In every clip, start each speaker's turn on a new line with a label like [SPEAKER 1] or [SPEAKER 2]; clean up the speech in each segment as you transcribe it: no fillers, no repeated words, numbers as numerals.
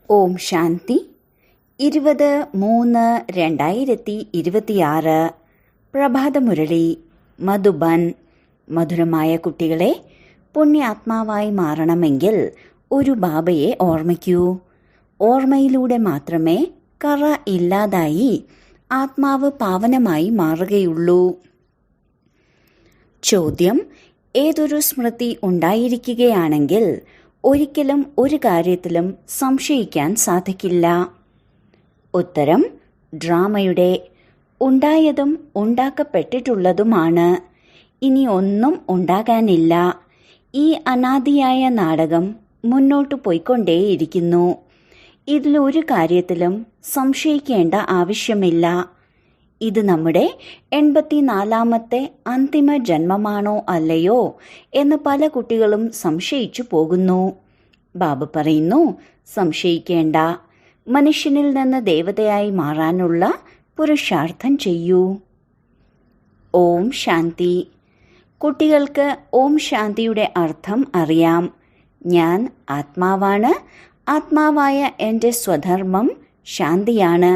[SPEAKER 1] ഓം ശാന്തി. 20-3-2026 പ്രഭാതമുരളി മധുബൻ. മധുരമായ കുട്ടികളെ, പുണ്യാത്മാവായി മാറണമെങ്കിൽ ഒരു ബാബയെ ഓർമ്മിക്കൂ. ഓർമ്മയിലൂടെ മാത്രമേ കറ ഇല്ലാതായി ആത്മാവ് പാവനമായി മാറുകയുള്ളൂ. ചോദ്യം: ഏതൊരു സ്മൃതി ഉണ്ടായിരിക്കുകയാണെങ്കിൽ ഒരിക്കലും ഒരു കാര്യത്തിലും സംശയിക്കാൻ സാധിക്കില്ല. ഉത്തരം: ഡ്രാമയുടെ ഉണ്ടായതും ഉണ്ടാക്കപ്പെട്ടിട്ടുള്ളതുമാണ്. ഇനി ഒന്നും ഉണ്ടാകാനില്ല. ഈ അനാദിയായ നാടകം മുന്നോട്ടു പോയിക്കൊണ്ടേയിരിക്കുന്നു. ഇതിലൊരു കാര്യത്തിലും സംശയിക്കേണ്ട ആവശ്യമില്ല. ഇത് നമ്മുടെ 84ാമത്തെ അന്തിമ ജന്മമാണോ അല്ലയോ എന്ന് പല കുട്ടികളും സംശയിച്ചു പോകുന്നു. ബാബ പറയുന്നു, സംശയിക്കേണ്ട. മനുഷ്യനിൽ നിന്ന് ദേവതയായി മാറാനുള്ള പുരുഷാർത്ഥം ചെയ്യൂ. ഓം ശാന്തി. കുട്ടികൾക്ക് ഓം ശാന്തിയുടെ അർത്ഥം അറിയാം. ഞാൻ ആത്മാവാണ്. ആത്മാവായ എൻ്റെ സ്വധർമ്മം ശാന്തിയാണ്.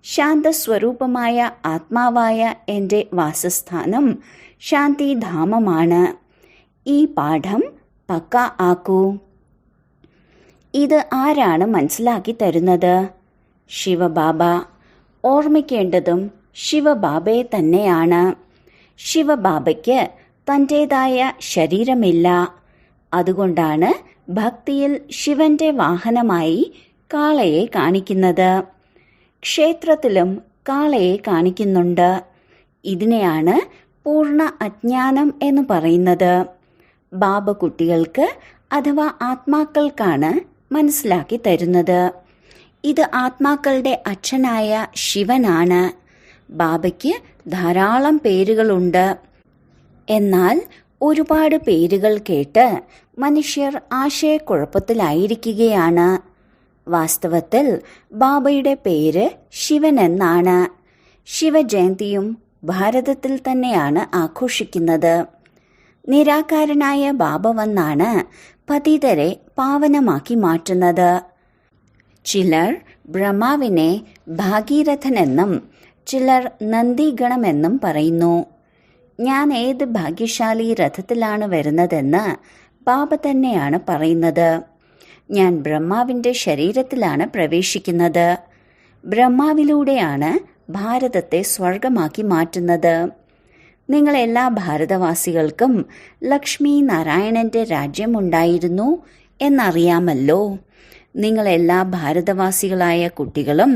[SPEAKER 1] ശാന്തസ്വരൂപമായ ആത്മാവായ എൻ്റെ വാസസ്ഥാനം ശാന്തിധാമമാണ്. ഈ പാഠം പക്ക ആക്കൂ. ഇത് ആരാണ് മനസ്സിലാക്കി തരുന്നത്? ശിവബാബ. ഓർമ്മിക്കേണ്ടതും ശിവബാബയെ തന്നെയാണ്. ശിവബാബയ്ക്ക് തൻ്റേതായ ശരീരമില്ല. അതുകൊണ്ടാണ് ഭക്തിയിൽ ശിവന്റെ വാഹനമായി കാളയെ കാണിക്കുന്നത്. ക്ഷേത്രത്തിലും കാളയെ കാണിക്കുന്നുണ്ട്. ഇതിനെയാണ് പൂർണ്ണ അജ്ഞാനം എന്ന് പറയുന്നത്. ബാബ കുട്ടികൾക്ക് അഥവാ ആത്മാക്കൾക്കാണ് മനസ്സിലാക്കി തരുന്നത്. ഇത് ആത്മാക്കളുടെ അച്ഛനായ ശിവനാണ്. ബാബയ്ക്ക് ധാരാളം പേരുകളുണ്ട്. എന്നാൽ ഒരുപാട് പേരുകൾ കേട്ട് മനുഷ്യർ ആശയക്കുഴപ്പത്തിലായിരിക്കുകയാണ്. വാസ്തവത്തിൽ ബാബയുടെ പേര് ശിവൻ എന്നാണ്. ശിവജയന്തിയും ഭാരതത്തിൽ തന്നെയാണ് ആഘോഷിക്കുന്നത്. നിരാകാരനായ ബാബ വന്നാണ് പതിതരെ പാവനമാക്കി മാറ്റുന്നത്. ചിലർ ബ്രഹ്മാവിനെ ഭാഗീരഥനെന്നും ചിലർ നന്ദിഗണമെന്നും പറയുന്നു. ഞാൻ ഏത് ഭാഗ്യശാലി രഥത്തിലാണ് വരുന്നതെന്ന് ബാബ തന്നെയാണ് പറയുന്നത്. ഞാൻ ബ്രഹ്മാവിൻ്റെ ശരീരത്തിലാണ് പ്രവേശിക്കുന്നത്. ബ്രഹ്മാവിലൂടെയാണ് ഭാരതത്തെ സ്വർഗമാക്കി മാറ്റുന്നത്. നിങ്ങൾ എല്ലാ ഭാരതവാസികൾക്കും ലക്ഷ്മി നാരായണന്റെ രാജ്യമുണ്ടായിരുന്നു എന്നറിയാമല്ലോ. നിങ്ങൾ എല്ലാ ഭാരതവാസികളായ കുട്ടികളും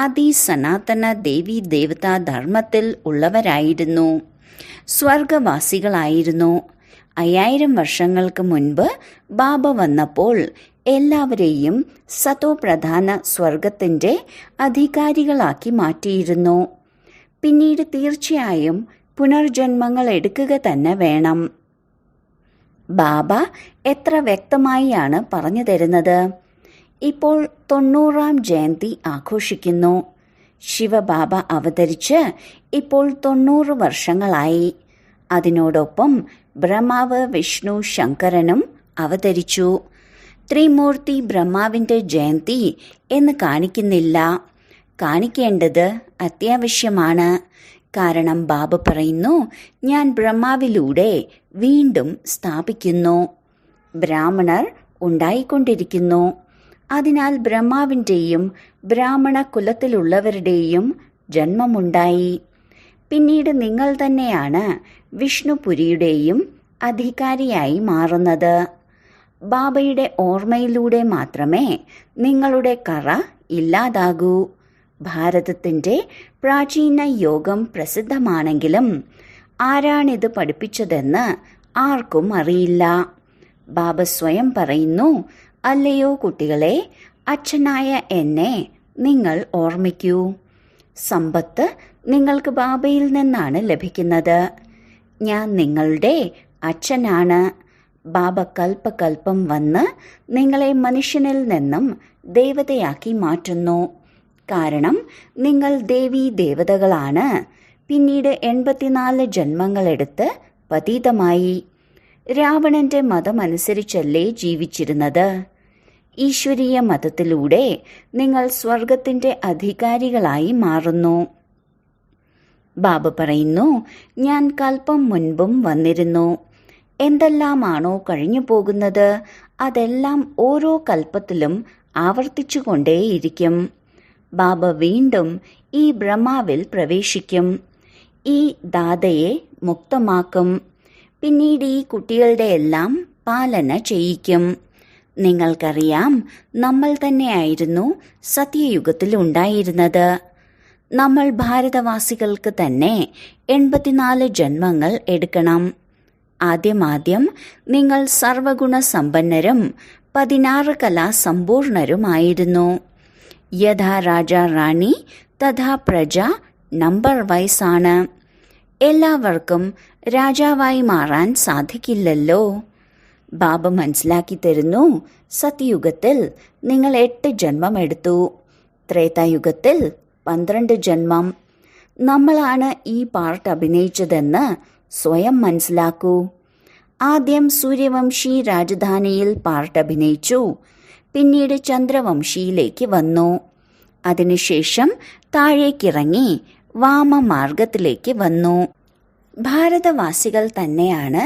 [SPEAKER 1] ആദി സനാതന ദേവി ദേവതാ ധർമ്മത്തിൽ ഉള്ളവരായിരുന്നു. സ്വർഗവാസികളായിരുന്നു. 5000 വർഷങ്ങൾക്ക് മുൻപ് ബാബ വന്നപ്പോൾ എല്ലാവരെയും സതോപ്രധാന സ്വർഗത്തിന്റെ അധികാരികളാക്കി മാറ്റിയിരുന്നു. പിന്നീട് തീർച്ചയായും പുനർജന്മങ്ങൾ എടുക്കുക തന്നെ വേണം. ബാബ എത്ര വ്യക്തമായാണ് പറഞ്ഞു തരുന്നത്. ഇപ്പോൾ 90ാം ജയന്തി ആഘോഷിക്കുന്നു. ശിവബാബ അവതരിച്ച് ഇപ്പോൾ 90 വർഷങ്ങളായി. അതിനോടൊപ്പം ബ്രഹ്മാവ്, വിഷ്ണു, ശങ്കരനും അവതരിച്ചു. ത്രിമൂർത്തി ബ്രഹ്മാവിന്റെ ജയന്തി എന്ന് കാണിക്കുന്നില്ല. കാണിക്കേണ്ടത് അത്യാവശ്യമാണ്. കാരണം ബാബ പറയുന്നു, ഞാൻ ബ്രഹ്മാവിലൂടെ വീണ്ടും സ്ഥാപിക്കുന്നു. ബ്രാഹ്മണർ ഉണ്ടായിക്കൊണ്ടിരിക്കുന്നു. അതിനാൽ ബ്രഹ്മാവിൻ്റെയും ബ്രാഹ്മണ കുലത്തിലുള്ളവരുടെയും ജന്മമുണ്ടായി. പിന്നീട് നിങ്ങൾ തന്നെയാണ് വിഷ്ണുപുരിയുടെയും അധികാരിയായി മാറുന്നത്. ബാബയുടെ ഓർമ്മയിലൂടെ മാത്രമേ നിങ്ങളുടെ കറ ഇല്ലാതാകൂ. ഭാരതത്തിൻ്റെ പ്രാചീന യോഗം പ്രസിദ്ധമാണെങ്കിലും ആരാണിത് പഠിപ്പിച്ചതെന്ന് ആർക്കും അറിയില്ല. ബാബ സ്വയം പറയുന്നു, അല്ലയോ കുട്ടികളെ, അച്ഛനായ എന്നെ നിങ്ങൾ ഓർമ്മിക്കൂ. സമ്പത്ത് നിങ്ങൾക്ക് ബാബയിൽ നിന്നാണ് ലഭിക്കുന്നത്. ഞാൻ നിങ്ങളുടെ അച്ഛനാണ്. ബാബ കൽപ്പകൽപ്പം വന്ന് നിങ്ങളെ മനുഷ്യനിൽ നിന്നും ദേവതയാക്കി മാറ്റുന്നു. കാരണം നിങ്ങൾ ദേവീ ദേവതകളാണ്. പിന്നീട് 84 ജന്മങ്ങളെടുത്ത് പതീതമായി. രാവണന്റെ മതമനുസരിച്ചല്ലേ ജീവിച്ചിരുന്നത്. ഈശ്വരീയ മതത്തിലൂടെ നിങ്ങൾ സ്വർഗത്തിന്റെ അധികാരികളായി മാറുന്നു. ബാബ പറയുന്നു, ഞാൻ കൽപ്പം മുൻപും വന്നിരുന്നു. എന്തെല്ലാമാണോ കഴിഞ്ഞു പോകുന്നത് അതെല്ലാം ഓരോ കൽപ്പത്തിലും ആവർത്തിച്ചുകൊണ്ടേയിരിക്കും. ബാബ വീണ്ടും ഈ ബ്രഹ്മാവിൽ പ്രവേശിക്കും. ഈ ദാതയെ മുക്തമാക്കും. പിന്നീട് ഈ കുട്ടികളുടെ എല്ലാം പാലന ചെയ്യിക്കും. നിങ്ങൾക്കറിയാം, നമ്മൾ തന്നെയായിരുന്നു സത്യയുഗത്തിൽ ഉണ്ടായിരുന്നത്. നമ്മൾ ഭാരതവാസികൾക്ക് തന്നെ 84 ജന്മങ്ങൾ എടുക്കണം. ആദ്യം നിങ്ങൾ സർവഗുണ സമ്പന്നരും 16 കലാസമ്പൂർണരുമായിരുന്നു. യഥാ രാജ റാണി തഥാ പ്രജ നമ്പർ വൈസാണ്. എല്ലാവർക്കും രാജാവായി മാറാൻ സാധിക്കില്ലല്ലോ. ബാബ മനസ്സിലാക്കി തരുന്നു, സത്യയുഗത്തിൽ നിങ്ങൾ 8 ജന്മം എടുത്തു, ത്രേതായുഗത്തിൽ 12 ജന്മം. നമ്മളാണ് ഈ പാർട്ട് അഭിനയിച്ചതെന്ന് സ്വയം മനസ്സിലാക്കൂ. ആദ്യം സൂര്യവംശി രാജധാനിയിൽ പാർട്ട് അഭിനയിച്ചു. പിന്നീട് ചന്ദ്രവംശിയിലേക്ക് വന്നു. അതിനുശേഷം താഴേക്കിറങ്ങി വാമമാർഗത്തിലേക്ക് വന്നു. ഭാരതവാസികൾ തന്നെയാണ്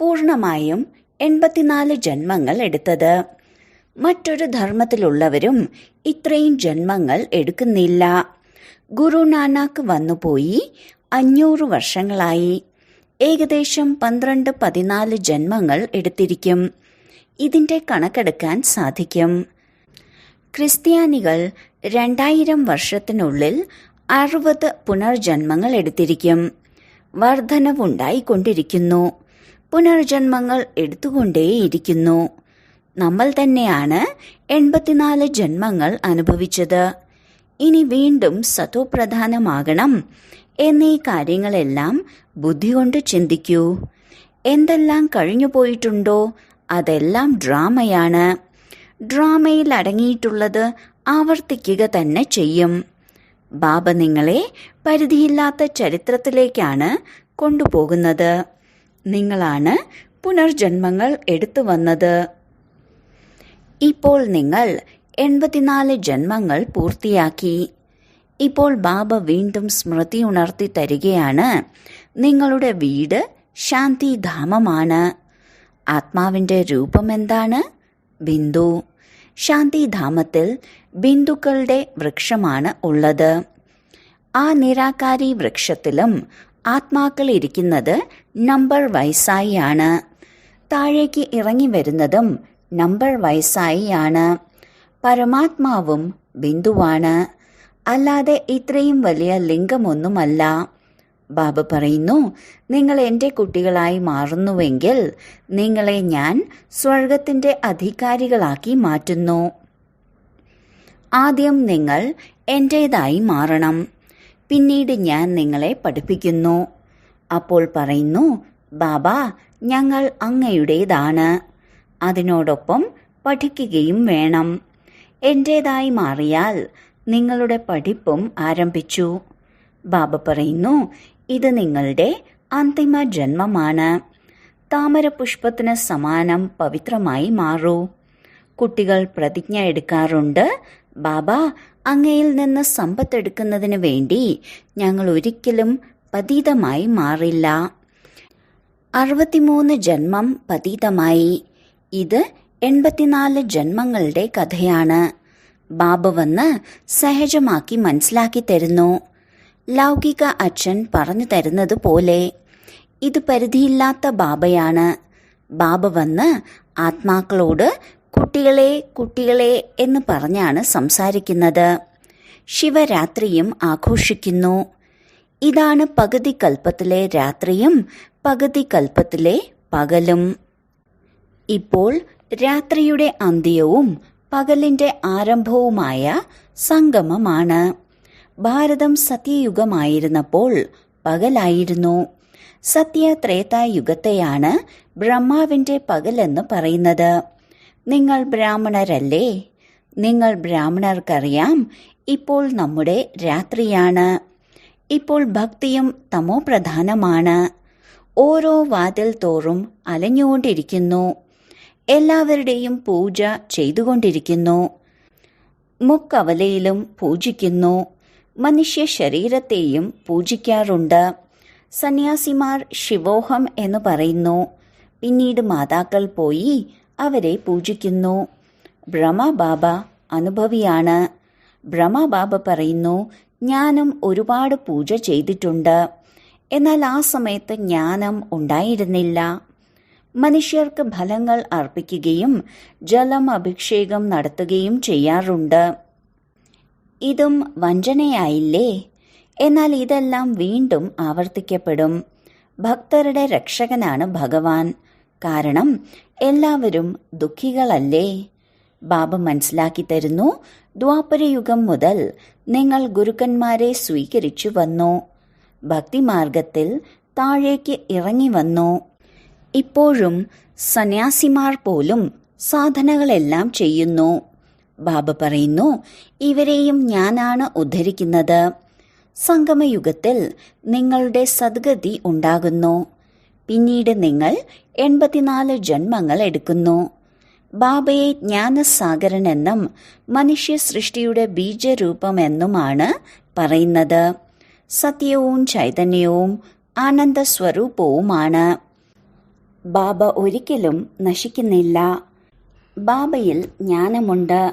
[SPEAKER 1] പൂർണമായും 84 ജന്മങ്ങൾ എടുത്തത്. മറ്റൊരു ധർമ്മത്തിലുള്ളവരും ഇത്രയും ജന്മങ്ങൾ എടുക്കുന്നില്ല. ഗുരുനാനാക്ക് വന്നുപോയി 500 വർഷങ്ങളായി. ഏകദേശം 12-14 ജന്മങ്ങൾ എടുത്തിരിക്കും. ഇതിന്റെ കണക്കെടുക്കാൻ സാധിക്കും. ക്രിസ്ത്യാനികൾ 2000 വർഷത്തിനുള്ളിൽ 60 പുനർജന്മങ്ങൾ എടുത്തിരിക്കും. വർധനവുണ്ടായിക്കൊണ്ടിരിക്കുന്നു. പുനർജന്മങ്ങൾ എടുത്തുകൊണ്ടേയിരിക്കുന്നു. നമ്മൾ തന്നെയാണ് 84 ജന്മങ്ങൾ അനുഭവിച്ചത്. ഇനി വീണ്ടും സതോപ്രധാനമാകണം എന്നീ കാര്യങ്ങളെല്ലാം ബുദ്ധി കൊണ്ട് ചിന്തിക്കൂ. എന്തെല്ലാം കഴിഞ്ഞു പോയിട്ടുണ്ടോ അതെല്ലാം ഡ്രാമയാണ്. ഡ്രാമയിൽ അടങ്ങിയിട്ടുള്ളത് ആവർത്തിക്കുക തന്നെ ചെയ്യും. ബാബ നിങ്ങളെ പരിധിയില്ലാത്ത ചരിത്രത്തിലേക്കാണ് കൊണ്ടുപോകുന്നത്. നിങ്ങളാണ് പുനർജന്മങ്ങൾ എടുത്തു വന്നത്. ഇപ്പോൾ നിങ്ങൾ 84 ജന്മങ്ങൾ പൂർത്തിയാക്കി. ഇപ്പോൾ ബാബ വീണ്ടും സ്മൃതി ഉണർത്തി തരികയാണ്. നിങ്ങളുടെ വീട് ശാന്തിധാമമാണ്. ആത്മാവിന്റെ രൂപം എന്താണ്? ബിന്ദു. ശാന്തിധാമത്തിൽ ബിന്ദുക്കളുടെ വൃക്ഷമാണ് ഉള്ളത്. ആ നിരാകാരി വൃക്ഷത്തിലും ആത്മാക്കൾ ഇരിക്കുന്നത് നമ്പർ വൈസായി ആണ്. താഴേക്ക് ഇറങ്ങി വരുന്നതും നമ്പർ വൈസായി ആണ്. പരമാത്മാവും ബിന്ദുവാണ്, അല്ലാതെ ഇത്രയും വലിയ ലിംഗമൊന്നുമല്ല. ബാബ പറയുന്നു, നിങ്ങൾ എൻ്റെ കുട്ടികളായി മാറുന്നുവെങ്കിൽ നിങ്ങളെ ഞാൻ സ്വർഗത്തിന്റെ അധികാരികളാക്കി മാറ്റുന്നു. ആദ്യം നിങ്ങൾ എൻ്റേതായി മാറണം. പിന്നീട് ഞാൻ നിങ്ങളെ പഠിപ്പിക്കുന്നു. അപ്പോൾ പറയുന്നു, ബാബ ഞങ്ങൾ അങ്ങയുടേതാണ്. അതിനോടൊപ്പം പഠിക്കുകയും വേണം. എൻ്റേതായി മാറിയാൽ നിങ്ങളുടെ പഠിപ്പും ആരംഭിച്ചു. ബാബ പറയുന്നു, ഇത് നിങ്ങളുടെ അന്തിമ ജന്മമാണ്. താമരപുഷ്പത്തിന് സമാനം പവിത്രമായി മാറൂ. കുട്ടികൾ പ്രതിജ്ഞ എടുക്കാറുണ്ട്, ബാബ അങ്ങയിൽ നിന്ന് സമ്പത്തെടുക്കുന്നതിന് വേണ്ടി ഞങ്ങൾ ഒരിക്കലും പതീതമായി മാറില്ല. 63 ജന്മം പതീതമായി. ഇത് 84 ജന്മങ്ങളുടെ കഥയാണ്. ബാബ വന്ന് സഹജമാക്കി മനസ്സിലാക്കി തരുന്നു. ലൗകിക അച്ഛൻ പറഞ്ഞു തരുന്നത് പോലെ. ഇത് പരിധിയില്ലാത്ത ബാബയാണ്. ബാബ വന്ന് ആത്മാക്കളോട് കുട്ടികളെ കുട്ടികളെ എന്ന് പറഞ്ഞാണ് സംസാരിക്കുന്നത്. ശിവരാത്രിയും ആഘോഷിക്കുന്നു. ഇതാണ് പകുതി കൽപ്പത്തിലെ രാത്രിയും പകുതി കൽപ്പത്തിലെ പകലും. ഇപ്പോൾ രാത്രിയുടെ അന്ത്യവും പകലിന്റെ ആരംഭവുമായ സംഗമമാണ്. ഭാരതം സത്യയുഗമായിരുന്നപ്പോൾ പകലായിരുന്നു. സത്യത്രേതായുഗത്തെയാണ് ബ്രഹ്മാവിന്റെ പകലെന്ന് പറയുന്നത്. നിങ്ങൾ ബ്രാഹ്മണരല്ലേ? നിങ്ങൾ ബ്രാഹ്മണർക്കറിയാം ഇപ്പോൾ നമ്മുടെ രാത്രിയാണ്. ഇപ്പോൾ ഭക്തിയും തമോപ്രധാനമാണ്. ഓരോ വാതിൽ തോറും അലഞ്ഞുകൊണ്ടിരിക്കുന്നു. എല്ലാവരുടെയും പൂജ ചെയ്തുകൊണ്ടിരിക്കുന്നു. മുക്കവലയിലും പൂജിക്കുന്നു. മനുഷ്യ ശരീരത്തെയും പൂജിക്കാറുണ്ട്. സന്യാസിമാർ ശിവോഹം എന്ന് പറയുന്നു. പിന്നീട് മാതാക്കൾ പോയി അവരെ പൂജിക്കുന്നു. ബ്രഹ്മബാബ അനുഭവിയാണ്. ബ്രഹ്മബാബ പറയുന്നു, ഞാനും ഒരുപാട് പൂജ ചെയ്തിട്ടുണ്ട്. എന്നാൽ ആ സമയത്ത് ജ്ഞാനം ഉണ്ടായിരുന്നില്ല. മനുഷ്യർക്ക് ഫലങ്ങൾ അർപ്പിക്കുകയും ജലം അഭിഷേകം നടത്തുകയും ചെയ്യാറുണ്ട്. ഇതും വഞ്ചനയായില്ലേ? എന്നാൽ ഇതെല്ലാം വീണ്ടും ആവർത്തിക്കപ്പെടും. ഭക്തരുടെ രക്ഷകനാണ് ഭഗവാൻ. കാരണം എല്ലാവരും ദുഃഖികളല്ലേ? ബാബ മനസ്സിലാക്കി തരുന്നു, ദ്വാപരയുഗം മുതൽ നിങ്ങൾ ഗുരുക്കന്മാരെ സ്വീകരിച്ചു വന്നു. ഭക്തിമാർഗത്തിൽ താഴേക്ക് ഇറങ്ങി വന്നു. ഇപ്പോഴും സന്യാസിമാർ പോലും സാധനകളെല്ലാം ചെയ്യുന്നു. ബാബ പറയുന്നു, ഇവരെയും ഞാനാണ് ഉദ്ധരിക്കുന്നത്. സംഗമയുഗത്തിൽ നിങ്ങളുടെ സദ്ഗതി ഉണ്ടാകുന്നു. പിന്നീട് നിങ്ങൾ 84 ജന്മങ്ങൾ എടുക്കുന്നു. ബാബയെ ജ്ഞാനസാഗരൻ എന്നും മനുഷ്യ സൃഷ്ടിയുടെ ബീജരൂപമെന്നുമാണ് പറയുന്നത്. സത്യവും ചൈതന്യവും ആനന്ദസ്വരൂപവുമാണ്. ബാബ ഒരിക്കലും നശിക്കുന്നില്ല. ബാബയിൽ ജ്ഞാനമുണ്ട്.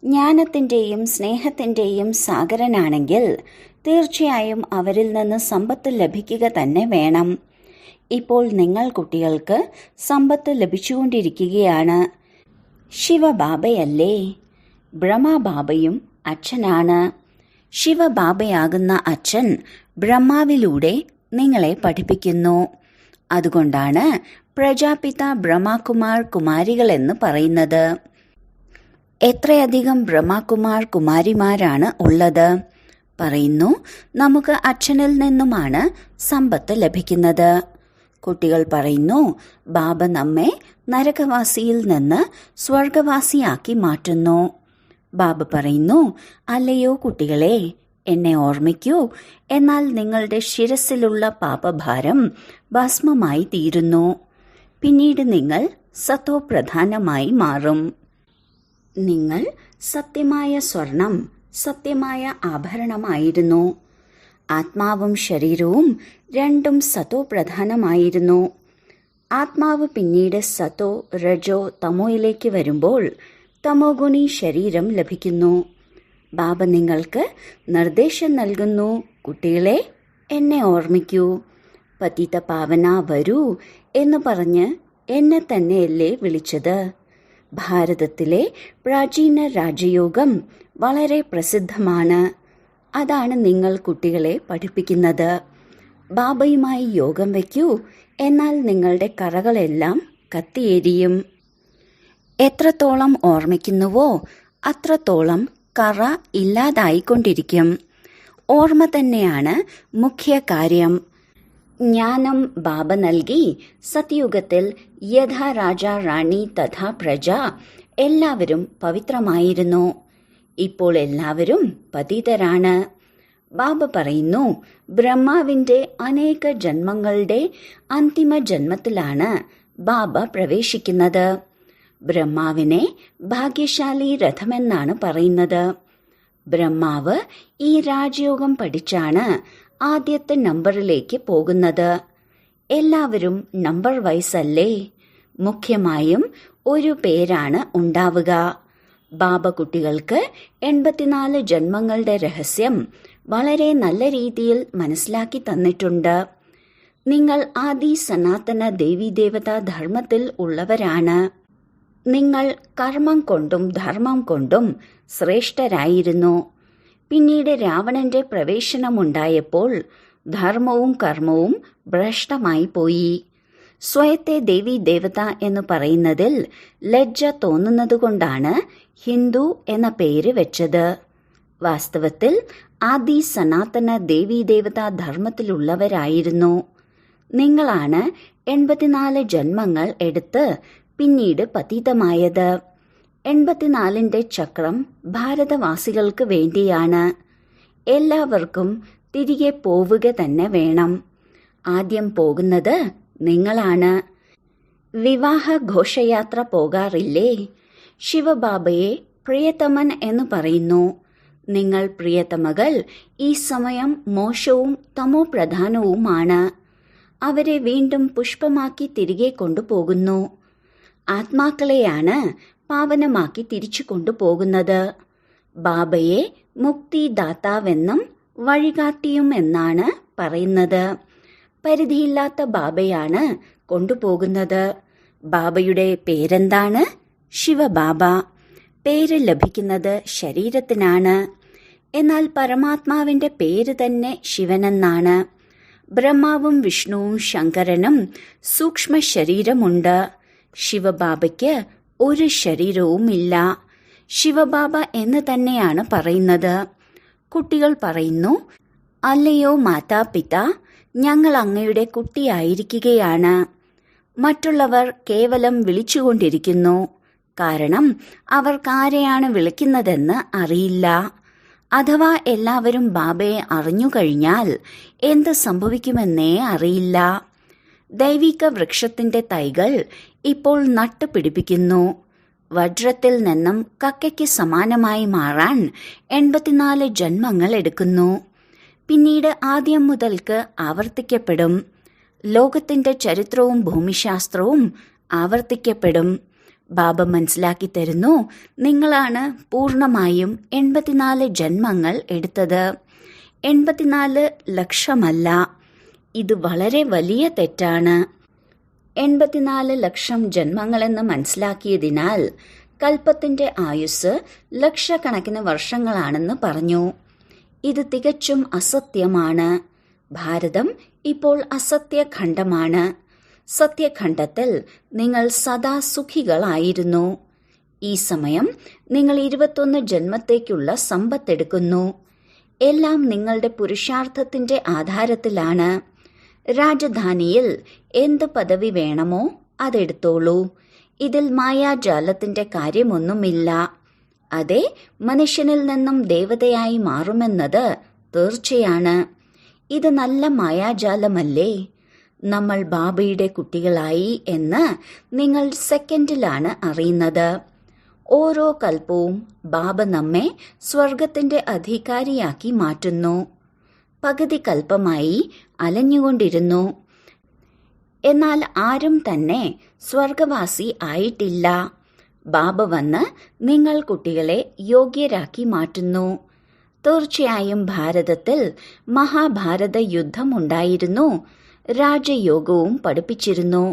[SPEAKER 1] ജ്ഞാനത്തിൻ്റെയും സ്നേഹത്തിൻ്റെയും സാഗരനാണെങ്കിൽ തീർച്ചയായും അവരിൽ നിന്ന് സമ്പത്ത് ലഭിക്കുക തന്നെ വേണം. ഇപ്പോൾ നിങ്ങൾ കുട്ടികൾക്ക് സമ്പത്ത് ലഭിച്ചുകൊണ്ടിരിക്കുകയാണ്. ശിവബാബയല്ലേ? ബ്രഹ്മബാബയും അച്ഛനാണ്. ശിവബാബയാകുന്ന അച്ഛൻ ബ്രഹ്മാവിലൂടെ നിങ്ങളെ പഠിപ്പിക്കുന്നു. അതുകൊണ്ടാണ് പ്രജാപിത ബ്രഹ്മകുമാർ കുമാരികളെന്ന് പറയുന്നത്. എത്രയധികം ബ്രഹ്മകുമാർ കുമാരിമാരാണ് ഉള്ളത്? പറയുന്നു, നമുക്ക് അച്ഛനിൽ നിന്നുമാണ് സമ്പത്ത് ലഭിക്കുന്നത്. കുട്ടികൾ പറയുന്നു, ബാബ നമ്മെ നരകവാസിയിൽ നിന്ന് സ്വർഗവാസിയാക്കി മാറ്റുന്നു. ബാബ പറയുന്നു, അല്ലയോ കുട്ടികളെ, എന്നെ ഓർമ്മിക്കൂ, എന്നാൽ നിങ്ങളുടെ ശിരസിലുള്ള പാപഭാരം ഭസ്മമായി തീരുന്നു. പിന്നീട് നിങ്ങൾ സത്തോപ്രധാനമായി മാറും. നിങ്ങൾ സത്യമായ സ്വർണം, സത്യമായ ആഭരണമായിരുന്നു. ആത്മാവും ശരീരവും രണ്ടും സത്തോ പ്രധാനമായിരുന്നു. ആത്മാവ് പിന്നീട് സത്തോ, രജോ, തമോയിലേക്ക് വരുമ്പോൾ തമോഗുണി ശരീരം ലഭിക്കുന്നു. ബാബ നിങ്ങൾക്ക് നിർദ്ദേശം നൽകുന്നു, കുട്ടികളെ എന്നെ ഓർമ്മിക്കൂ, പതിത പാവന വരൂ എന്ന് പറഞ്ഞ് എന്നെ തന്നെയല്ലേ വിളിച്ചത്. ഭാരതത്തിലെ പ്രാചീന രാജയോഗം വളരെ പ്രസിദ്ധമാണ്. അതാണ് നിങ്ങൾ കുട്ടികളെ പഠിപ്പിക്കുന്നത്. ബാബയുമായി യോഗം വയ്ക്കൂ, എന്നാൽ നിങ്ങളുടെ കറകളെല്ലാം കത്തിയേരിയും. എത്രത്തോളം ഓർമ്മിക്കുന്നുവോ അത്രത്തോളം കറ ഇല്ലാതായിക്കൊണ്ടിരിക്കും. ഓർമ്മ തന്നെയാണ് മുഖ്യ കാര്യം. ജ്ഞാനം ബാബ നൽകി. സത്യുഗത്തിൽ യഥാ രാജ, റാണി തഥാ പ്രജ എല്ലാവരും പവിത്രമായിരുന്നു. ഇപ്പോൾ എല്ലാവരും പതിതരാണ്. ബാബ പറയുന്നു, ബ്രഹ്മാവിന്റെ അനേക ജന്മങ്ങളുടെ അന്തിമ ജന്മത്തിലാണ് ബാബ പ്രവേശിക്കുന്നത്. ബ്രഹ്മാവിനെ ഭാഗ്യശാലി രഥമെന്നാണ് പറയുന്നത്. ബ്രഹ്മാവ് ഈ രാജയോഗം പഠിച്ചാണ് ആദ്യത്തെ നമ്പറിലേക്ക് പോകുന്നത്. എല്ലാവരും നമ്പർ വൈസ് അല്ലേ? മുഖ്യമായും ഒരു പേരാണ് ഉണ്ടാവുക. ബാബ കുട്ടികൾക്ക് 84 ജന്മങ്ങളുടെ രഹസ്യം വളരെ നല്ല രീതിയിൽ മനസ്സിലാക്കി തന്നിട്ടുണ്ട്. നിങ്ങൾ ആദി സനാതന ദേവീദേവതാ ധർമ്മത്തിൽ ഉള്ളവരാണ്. നിങ്ങൾ കർമ്മം കൊണ്ടും ധർമ്മം കൊണ്ടും ശ്രേഷ്ഠരായിരുന്നു. പിന്നീട് രാവണന്റെ പ്രവേശനമുണ്ടായപ്പോൾ ധർമ്മവും കർമ്മവും ഭ്രഷ്ടമായി പോയി. സ്വയത്തെ ദേവി ദേവത എന്ന് പറയുന്നതിൽ ലജ്ജ തോന്നുന്നതുകൊണ്ടാണ് ഹിന്ദു എന്ന പേര് വെച്ചത്. വാസ്തവത്തിൽ ആദി സനാതന ദേവീദേവതാ ധർമ്മത്തിലുള്ളവരായിരുന്നു. നിങ്ങളാണ് 84 ജന്മങ്ങൾ എടുത്ത് പിന്നീട് പതിതമായത്. 84ന്റെ ചക്രം ഭാരതവാസികൾക്ക് വേണ്ടിയാണ്. എല്ലാവർക്കും തിരികെ പോവുക തന്നെ വേണം. ആദ്യം പോകുന്നത് നിങ്ങളാണ്. വിവാഹ ഘോഷയാത്ര പോകാറില്ലേ? ശിവബാബയെ പ്രിയതമൻ എന്ന് പറയുന്നു. നിങ്ങൾ പ്രിയതമകൾ ഈ സമയം മോശവും തമോ പ്രധാനവുമാണ്. അവരെ വീണ്ടും പുഷ്പമാക്കി തിരികെ കൊണ്ടുപോകുന്നു. ആത്മാക്കളെയാണ് പാവനമാക്കി തിരിച്ചു കൊണ്ടുപോകുന്നത്. ബാബയെ മുക്തിദാതാവെന്നും വഴികാട്ടിയുമെന്നാണ് പറയുന്നത്. പരിധിയില്ലാത്ത ബാബയാണ് കൊണ്ടുപോകുന്നത്. ബാബയുടെ പേരെന്താണ്? ശിവബാബ. പേര് ലഭിക്കുന്നത് ശരീരത്തിനാണ്. എന്നാൽ പരമാത്മാവിന്റെ പേര് തന്നെ ശിവനെന്നാണ്. ബ്രഹ്മാവും വിഷ്ണുവും ശങ്കരനും സൂക്ഷ്മ ശരീരമുണ്ട്. ശിവബാബയ്ക്ക് ഒരു ശരീരവുമില്ല. ശിവബാബ എന്ന് തന്നെയാണ് പറയുന്നത്. കുട്ടികൾ പറയുന്നു, അല്ലയോ മാതാപിത, ഞങ്ങൾ അങ്ങയുടെ കുട്ടിയായിരിക്കുകയാണ്. മറ്റുള്ളവർ കേവലം വിളിച്ചുകൊണ്ടിരിക്കുന്നു. കാരണം അവർക്കാരെയാണ് വിളിക്കുന്നതെന്ന് അറിയില്ല. അഥവാ എല്ലാവരും ബാബയെ അറിഞ്ഞുകഴിഞ്ഞാൽ എന്ത് സംഭവിക്കുമെന്നേ അറിയില്ല. ദൈവിക വൃക്ഷത്തിന്റെ തൈകൾ ഇപ്പോൾ നട്ടുപിടിപ്പിക്കുന്നു. വജ്രത്തിൽ നിന്നും കക്കയ്ക്ക് സമാനമായി മാറാൻ 84 ജന്മങ്ങൾ എടുക്കുന്നു. പിന്നീട് ആദ്യം മുതൽക്ക് ആവർത്തിക്കപ്പെടും. ലോകത്തിന്റെ ചരിത്രവും ഭൂമിശാസ്ത്രവും ആവർത്തിക്കപ്പെടും. ബാബ മനസ്സിലാക്കി തരുന്നു, നിങ്ങളാണ് പൂർണ്ണമായും 84 ജന്മങ്ങൾ എടുത്തത്. 84 ലക്ഷമല്ല. ഇത് വളരെ വലിയ തെറ്റാണ്. 84 ലക്ഷം ജന്മങ്ങളെന്ന് മനസ്സിലാക്കിയതിനാൽ കൽപ്പത്തിന്റെ ആയുസ് ലക്ഷക്കണക്കിന് വർഷങ്ങളാണെന്ന് പറഞ്ഞു. ഇത് തികച്ചും അസത്യമാണ്. ഭാരതം ഇപ്പോൾ അസത്യഖണ്ഡമാണ്. സത്യഖണ്ഡത്തിൽ നിങ്ങൾ സദാ സുഖികളായിരുന്നു. ഈ സമയം നിങ്ങൾ 21 ജന്മത്തേക്കുള്ള സമ്പത്തെടുക്കുന്നു. എല്ലാം നിങ്ങളുടെ പുരുഷാർത്ഥത്തിന്റെ ആധാരത്തിലാണ്. രാജധാനിയിൽ എന്ത് പദവി വേണമോ അതെടുത്തോളൂ. ഇതിൽ മായാജാലത്തിന്റെ കാര്യമൊന്നുമില്ല. അതെ, മനുഷ്യനിൽ നിന്നും ദേവതയായി മാറുമെന്നത് തീർച്ചയാണ്. ഇത് നല്ല മായാജാലമല്ലേ? നമ്മൾ ബാബയുടെ കുട്ടികളായി എന്ന് നിങ്ങൾ സെക്കൻഡിലാണ് അറിയുന്നത്. ഓരോ കൽപ്പവും ബാബ നമ്മെ സ്വർഗത്തിന്റെ അധികാരിയാക്കി മാറ്റുന്നു. പകുതി കൽപ്പമായി അലഞ്ഞുകൊണ്ടിരുന്നു. എന്നാൽ ആരും തന്നെ സ്വർഗവാസി ആയിട്ടില്ല. ബാബ വന്ന് നിങ്ങൾ കുട്ടികളെ യോഗ്യരാക്കി മാറ്റുന്നു. തീർച്ചയായും ഭാരതത്തിൽ മഹാഭാരത യുദ്ധമുണ്ടായിരുന്നു. രാജയോഗവും പഠിപ്പിച്ചിരുന്നു.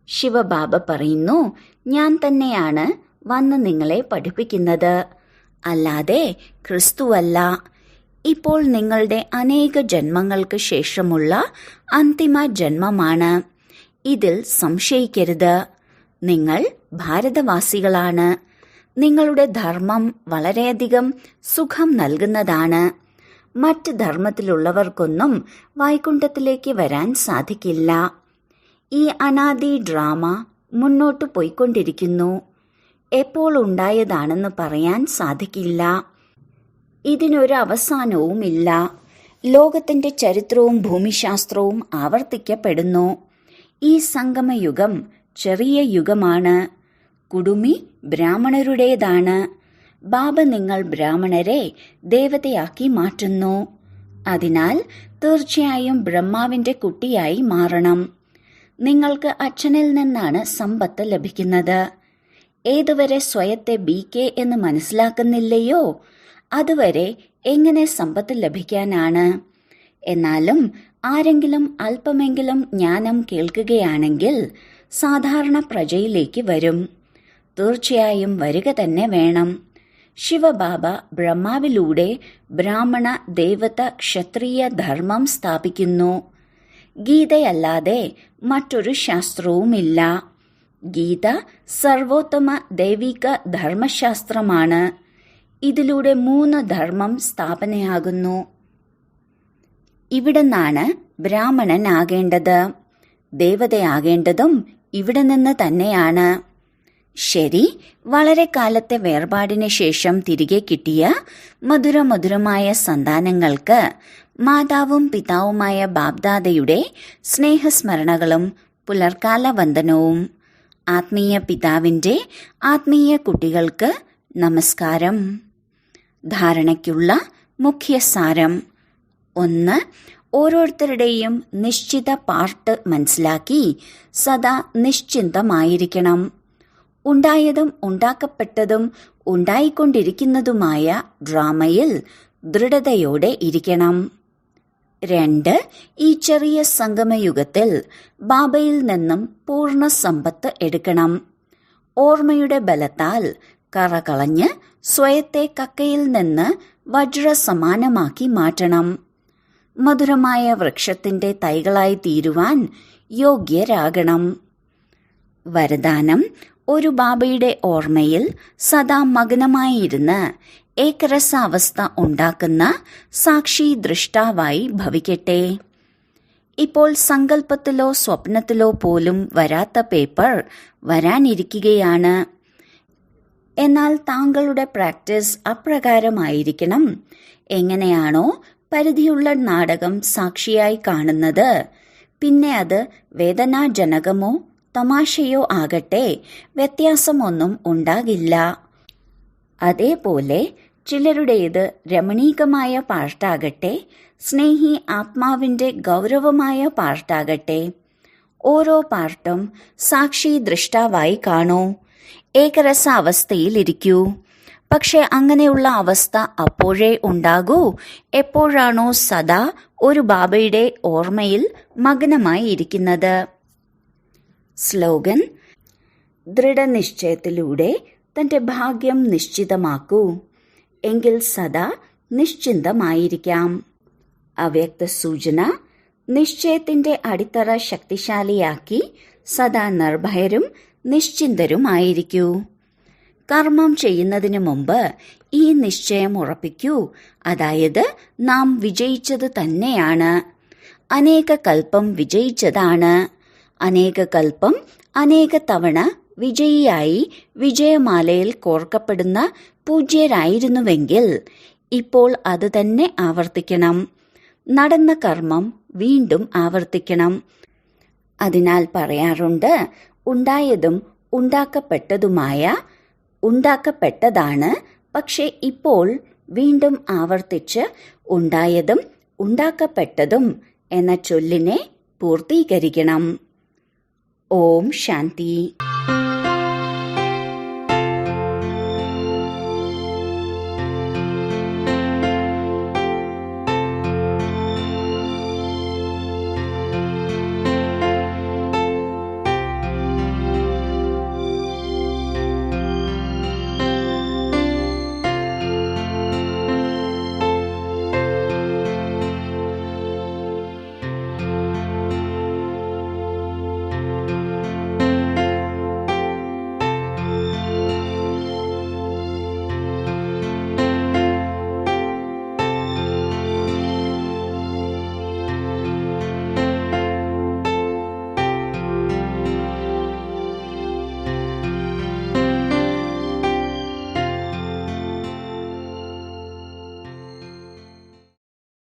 [SPEAKER 1] ശിവബാബ പറയുന്നു, ഞാൻ തന്നെയാണ് വന്ന് നിങ്ങളെ പഠിപ്പിക്കുന്നത്, അല്ലാതെ ക്രിസ്തുവല്ല. ഇപ്പോൾ നിങ്ങളുടെ അനേക ജന്മങ്ങൾക്ക് ശേഷമുള്ള അന്തിമ ജന്മമാണ്. ഇതിൽ സംശയിക്കരുത്. നിങ്ങൾ ഭാരതവാസികളാണ്. നിങ്ങളുടെ ധർമ്മം വളരെയധികം സുഖം നൽകുന്നതാണ്. മറ്റ് ധർമ്മത്തിലുള്ളവർക്കൊന്നും വൈകുണ്ഠത്തിലേക്ക് വരാൻ സാധിക്കില്ല. ഈ അനാദി ഡ്രാമ മുന്നോട്ടു പോയിക്കൊണ്ടിരിക്കുന്നു. എപ്പോൾ ഉണ്ടായതാണെന്ന് പറയാൻ സാധിക്കില്ല. ഇതിനൊരു അവസാനവുമില്ല. ലോകത്തിന്റെ ചരിത്രവും ഭൂമിശാസ്ത്രവും ആവർത്തിക്കപ്പെടുന്നു. ഈ സംഗമയുഗം ചെറിയ യുഗമാണ്. കുടുമി ബ്രാഹ്മണരുടേതാണ്. ബാബ നിങ്ങൾ ബ്രാഹ്മണരെ ദേവതയാക്കി മാറ്റുന്നു. അതിനാൽ തീർച്ചയായും ബ്രഹ്മാവിന്റെ കുട്ടിയായി മാറണം. നിങ്ങൾക്ക് അച്ഛനിൽ നിന്നാണ് സമ്പത്ത് ലഭിക്കുന്നത്. ഏതുവരെ സ്വയത്തെ BK എന്ന് മനസ്സിലാക്കുന്നില്ലയോ അതുവരെ എങ്ങനെ സമ്പത്ത് ലഭിക്കാനാണ്? എന്നാലും ആരെങ്കിലും അല്പമെങ്കിലും ജ്ഞാനം കേൾക്കുകയാണെങ്കിൽ സാധാരണ പ്രജയിലേക്ക് വരും. തീർച്ചയായും വരിക തന്നെ വേണം. ശിവബാബ ബ്രഹ്മാവിലൂടെ ബ്രാഹ്മണ ദേവത ക്ഷത്രിയ ധർമ്മം സ്ഥാപിക്കുന്നു. ഗീതയല്ലാതെ മറ്റൊരു ശാസ്ത്രവുമില്ല. ഗീത സർവോത്തമ ദൈവിക ധർമ്മശാസ്ത്രമാണ്. ഇതിലൂടെ 3 ധർമ്മം സ്ഥാപനയാകുന്നു. ഇവിടുന്നാണ് ബ്രാഹ്മണനാകേണ്ടത്. ദേവതയാകേണ്ടതും ഇവിടെ നിന്ന് തന്നെയാണ്. ശരി, വളരെ കാലത്തെ വേർപാടിന് ശേഷം തിരികെ കിട്ടിയ മധുരമധുരമായ സന്താനങ്ങൾക്ക് മാതാവും പിതാവുമായ ബാബ്ദാദയുടെ സ്നേഹസ്മരണകളും പുലർക്കാല വന്ദനവും. ആത്മീയ പിതാവിന്റെ ആത്മീയ കുട്ടികൾക്ക് നമസ്കാരം. ധാരണയ്ക്കുള്ള മുഖ്യസാരം: 1. ഓരോരുത്തരുടെയും നിശ്ചിത പാർട്ട് മനസ്സിലാക്കി സദാ നിശ്ചിന്തമായിരിക്കണം. ഉണ്ടായതും ഉണ്ടാക്കപ്പെട്ടതും ഉണ്ടായിക്കൊണ്ടിരിക്കുന്നതുമായ ഡ്രാമയിൽ ദൃഢതയോടെ ഇരിക്കണം. 2. ഈ ചെറിയ സംഗമയുഗത്തിൽ ബാബയിൽ നിന്നും പൂർണ്ണ സമ്പത്ത് എടുക്കണം. ഓർമ്മയുടെ ബലത്താൽ കറകളഞ്ഞ് സ്വയത്തെ കക്കയിൽ നിന്ന് വജ്രസമാനമാക്കി മാറ്റണം. മധുരമായ വൃക്ഷത്തിന്റെ തൈകളായി തീരുവാൻ യോഗ്യരാകണം. വരദാനം: ഒരു ബാബയുടെ ഓർമ്മയിൽ സദാ മഗ്നമായിരുന്ന് ഏകരസാവസ്ഥ ഉണ്ടാക്കുന്ന സാക്ഷി ദൃഷ്ടാവായി ഭവിക്കട്ടെ. ഇപ്പോൾ സങ്കല്പത്തിലോ സ്വപ്നത്തിലോ പോലും വരാത്ത പേപ്പർ വരാനിരിക്കുകയാണ്. എന്നാൽ താങ്കളുടെ പ്രാക്ടീസ് അപ്രകാരമായിരിക്കണം. എങ്ങനെയാണോ പരിധിയുള്ള നാടകം സാക്ഷിയായി കാണുന്നത്, പിന്നെ അത് വേദനാജനകമോ തമാശയോ ആകട്ടെ, വ്യത്യാസമൊന്നും ഉണ്ടാകില്ല. അതേപോലെ ചിലരുടേത് രമണീകമായ പാർട്ടാകട്ടെ, സ്നേഹി ആത്മാവിന്റെ ഗൗരവമായ പാർട്ടാകട്ടെ, ഓരോ പാർട്ടും സാക്ഷി ദൃഷ്ടാവായി കാണൂ. ഏകരസാവസ്ഥയിലിരിക്കൂ. പക്ഷെ അങ്ങനെയുള്ള അവസ്ഥ അപ്പോഴേ ഉണ്ടാകൂ എപ്പോഴാണോ സദാ ഒരു ബാബയുടെ ഓർമ്മയിൽ മഗ്നമായി ഇരിക്കുന്നത്. സ്ലോഗൻ: ദൃഢനിശ്ചയത്തിലൂടെ തന്റെ ഭാഗ്യം നിശ്ചിതമാക്കൂ, എങ്കിൽ സദാ നിശ്ചിന്തമായിരിക്കാം. അവ്യക്ത സൂചന: നിശ്ചയത്തിന്റെ അടിത്തറ ശക്തിശാലിയാക്കി സദാ നിർഭയരും നിശ്ചിന്തരുമായിരിക്കൂ. കർമ്മം ചെയ്യുന്നതിനു മുമ്പ് ഈ നിശ്ചയം ഉറപ്പിക്കൂ, അതായത് നാം വിജയിച്ചത് തന്നെയാണ്. അനേക കൽപ്പം വിജയിച്ചതാണ്. അനേക കൽപ്പം അനേക തവണ വിജയിയായി വിജയമാലയിൽ കോർക്കപ്പെടുന്ന പൂജ്യരായിരുന്നുവെങ്കിൽ ഇപ്പോൾ അത് തന്നെ ആവർത്തിക്കണം. നടന്ന കർമ്മം വീണ്ടും ആവർത്തിക്കണം. അതിനാൽ പറയാറുണ്ട്, ഉണ്ടായതും ഉണ്ടാക്കപ്പെട്ടതാണ്. പക്ഷെ ഇപ്പോൾ വീണ്ടും ആവർത്തിച്ച് ഉണ്ടായതും ഉണ്ടാക്കപ്പെട്ടതും എന്ന ചൊല്ലിനെ പൂർത്തീകരിക്കണം. ഓം ശാന്തി.